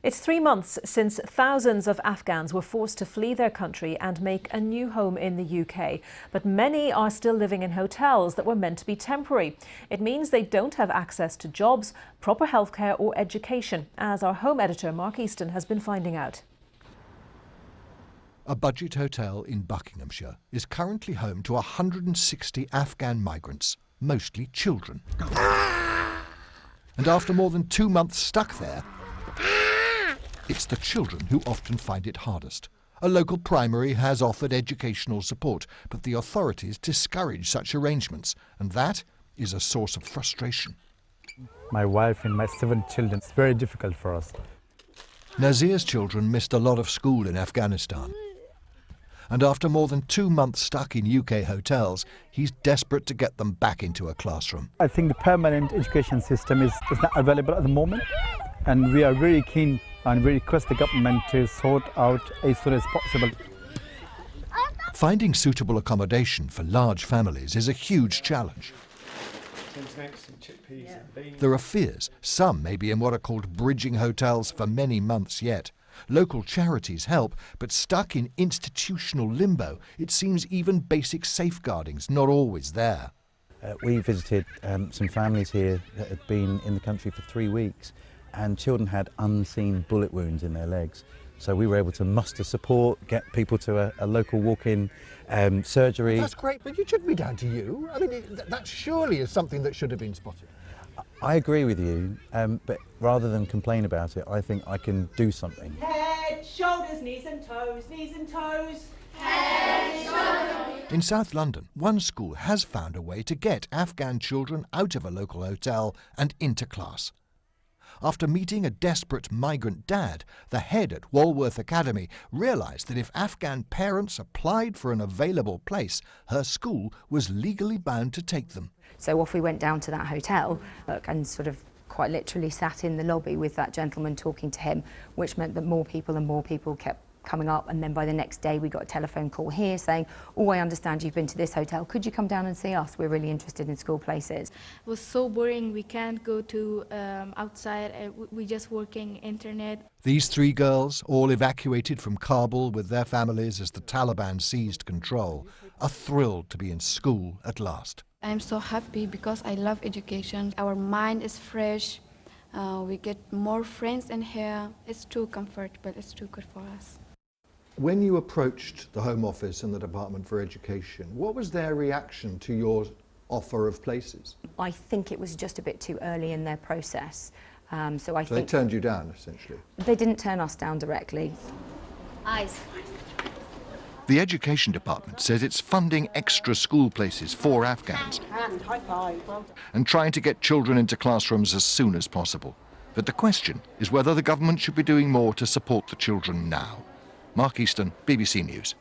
It's 3 months since thousands of Afghans were forced to flee their country and make a new home in the UK. But many are still living in hotels that were meant to be temporary. It means they don't have access to jobs, proper healthcare or education, as our home editor Mark Easton has been finding out. A budget hotel in Buckinghamshire is currently home to 160 Afghan migrants, mostly children. And after more than 2 months stuck there, it's the children who often find it hardest. A local primary has offered educational support, but the authorities discourage such arrangements, and that is a source of frustration. My wife and my 7 children, it's very difficult for us. Nazir's children missed a lot of school in Afghanistan. And after more than 2 months stuck in UK hotels, he's desperate to get them back into a classroom. I think the permanent education system is not available at the moment, and we are very keen and we request the government to sort out as soon as possible. Finding suitable accommodation for large families is a huge challenge. There are fears some may be in what are called bridging hotels for many months yet. Local charities help, but stuck in institutional limbo, it seems even basic safeguarding's not always there. We visited some families here that had been in the country for 3 weeks, and children had unseen bullet wounds in their legs. So we were able to muster support, get people to a local walk-in surgery. That's great, but it shouldn't be down to you. I mean, that surely is something that should have been spotted. I agree with you, but rather than complain about it, I think I can do something. Head, shoulders, knees and toes, knees and toes. Head, shoulders. In South London, one school has found a way to get Afghan children out of a local hotel and into class. After meeting a desperate migrant dad, the head at Walworth Academy realised that if Afghan parents applied for an available place, her school was legally bound to take them. So off we went down to that hotel and sort of quite literally sat in the lobby with that gentleman talking to him, which meant that more people and more people kept coming up, and then by the next day we got a telephone call here saying, oh, I understand you've been to this hotel, could you come down and see us? We're really interested in school places. It was so boring, we can't go to outside, we just working internet. These 3 girls, all evacuated from Kabul with their families as the Taliban seized control, are thrilled to be in school at last. I'm so happy because I love education. Our mind is fresh, we get more friends in here. It's too comfortable, it's too good for us. When you approached the Home Office and the Department for Education, what was their reaction to your offer of places? I think it was just a bit too early in their process. So I think they turned you down, essentially? They didn't turn us down directly. Eyes. The Education Department says it's funding extra school places for Afghans and trying to get children into classrooms as soon as possible. But the question is whether the government should be doing more to support the children now. Mark Easton, BBC News.